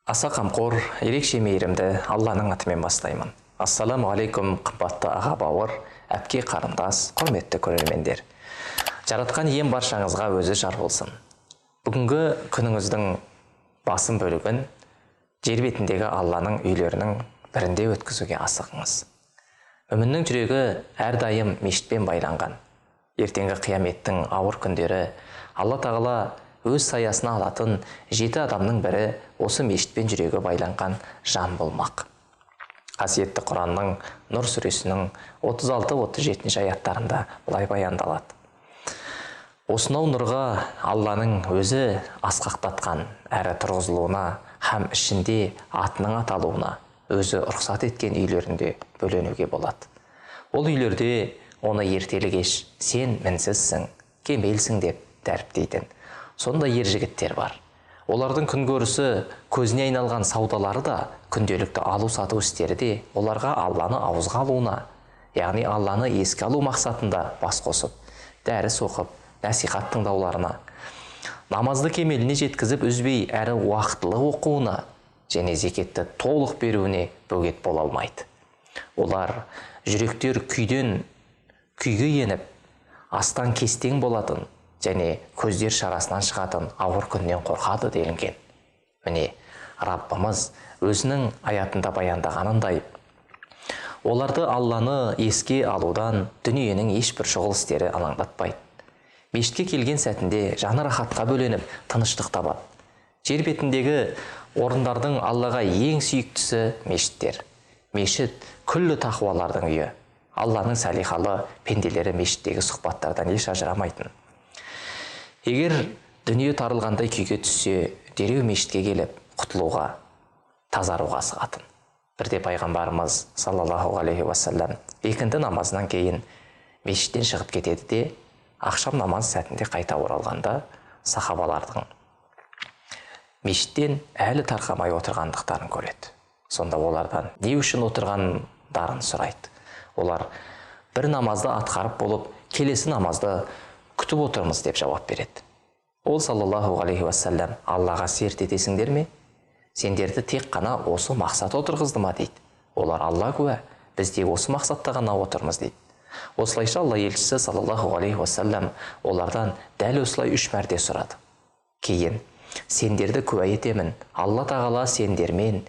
Аса қамқор, ерекше мейірімді Алланың атымен бастаймын. Ассаламу алейкум, қымбатты аға бауыр, әпке қарындас, құрметті көрермендер. Жаратқан ием баршаңызға өзі жар болсын. Бүгінгі күніңіздің басым бөлігін жер бетіндегі Алланың үйлерінің бірінде өткізуге асығыңыз. Мүміннің жүрегі әрдайым мешітпен байланған. Ертеңгі қияметтің ауыр күндері Алла тағала өз саясына алатын 7 адамның бірі осы мешітпен жүрегі байланған жан болмақ. Қасиетті Құранның Нұр сүресінің 36-37 аяттарында былай баяндалады. Осынау нұрға Алланың өзі асқақтатқан әрі тұрғызылуына һәм ішінде атының аталуына өзі рұқсат еткен үйлерінде бөленуге болады. Ол үйлерде оны ертелі кеш сен мінсізсің, кемелсің деп дәріптейтін сондай ер жігіттер бар. Олардың күн көрісі, көзіне айналған саудалары да, күнделікті алу-сату істері де оларға Алланы ауызға алуына, яғни Алланы еске алу мақсатында бас қосып, дәріс оқып, насихат тыңдауларына, намазды кемеліне жеткізіп үзбей әрі уақытылы оқуына және зекетті толық беруіне бөгет бола алмайды. Олар жүректер күйден күйге еніп, астан кестең болатын және көздер шарасынан шығатын ауыр күннен қорқады делінген. Міне, Раббымыз өзінің аятында баяндағанындай, оларды Алланы еске алудан дүниенің ешбір шұғыл істері алаңдатпайды. Мешітке келген сәтінде жаны рахатқа бөленіп, тыныштық табады. Жер бетіндегі орындардың Аллаға ең сүйіктісі мешіттер. Мешіт күллі тақуалардың үйі. Алланың салихалы пенделері мешіттегі сұхбаттардан еш ажырамайтын. Егер дүние тарылғандай күйге түссе, дереу мешітке келіп, құтылуға, тазаруға асығатын. Бірде пайғамбарымыз саллаллаху алейхи уассалам екінді намазынан кейін мешіттен шығып кетеді де, ақшам намаз сәтінде қайта оралғанда сахабалардың мешіттен әлі тарқамай отырғандықтарын көреді. Сонда олардан не үшін отырғандарын сұрайды. Олар бір намазды атқарып болып, келесі намазды күтіп отырмыз деп жауап береді. Ол саллаллаху алейхи уассалам Аллаға серт етесіңдер ме? Сендерді тек қана осы мақсат отырғызды ма дейді. Олар Алла куә, біз де осы мақсатта ғана отырмыз дейді. Осылайша Алла елшісі саллаллаху алейхи уассалам олардан дәл осылай 3 мәрте сұрады. Кейін сендерді куә етемін, Алла тағала сендермен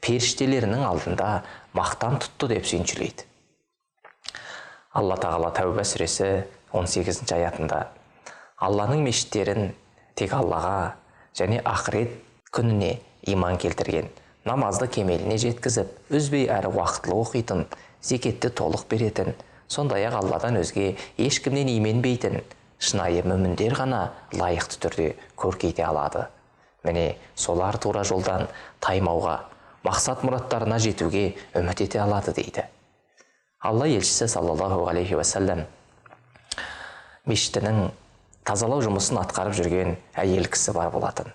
періштелерінің алдында мақтан тұтты деп сүйіншілейді. Алла тағала Тәуба сүресі 18 аятында Алланың мешіттерін тек Аллаға және ақырет күніне иман келтірген, намазды кемеліне жеткізіп, үзбей әрі уақытылы оқитын, зекетті толық беретін, сондай-ақ Алладан өзге ешкімнен именбейтін, шынайы мүміндер ғана лайықты түрде көркейте алады. Міне, солар тура жолдан таймауға, мақсат мұраттарына жетуге үміт ете алады дейді. Алла елшісі саллаллаху алейхи уассалам мешітінің тазалау жұмысын атқарып жүрген әйел кісі бар болатын.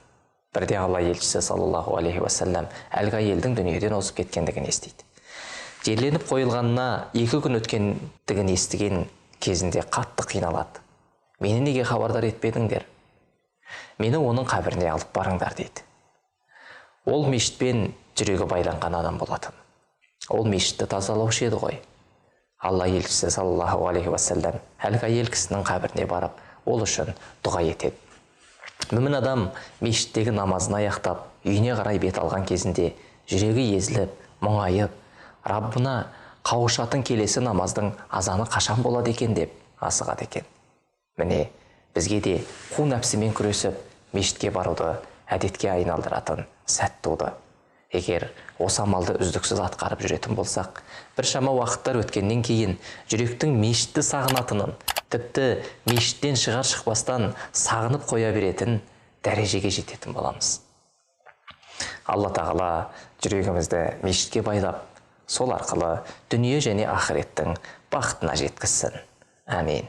Бірде Алла елшісі саллаллаху алейхи уассалам әлгі әйелдің дүниеден озып кеткендігін естиді. Жерленіп қойылғанына 2 күн өткендігін естіген кезінде қатты қиналады. Мені неге хабардар етпедіңдер? Мені оның қабіріне алып барыңдар дейді. Ол мешітпен жүрегі байланған адам болатын. Ол мешітті тазалаушы еді ғой. Алла елшісі саллаллаху алейхи уассалам әлгі әйел кісінің қабіріне барып, ол үшін дұға етеді. Мүмін адам мешіттегі намазын аяқтап, үйіне қарай бет алған кезінде жүрегі езіліп, мұңайып, Раббына қауышатын келесі намаздың азаны қашан болады екен деп асығады екен. Міне, бізге де қу нәпсімен күресіп, мешітке баруды әдетке айналдыратын сәт туды. Егер осы амалды үздіксіз атқарып жүретін болсақ, бір шама уақыттар өткеннен кейін жүректің мешітті сағынатынын, тіпті мешіттен шығар-шықпастан сағынып қоя беретін дәрежеге жететін боламыз. Алла тағала жүрегімізді мешітке байлап, сол арқылы дүние және ақыреттің бақытына жеткізсін. Әмин.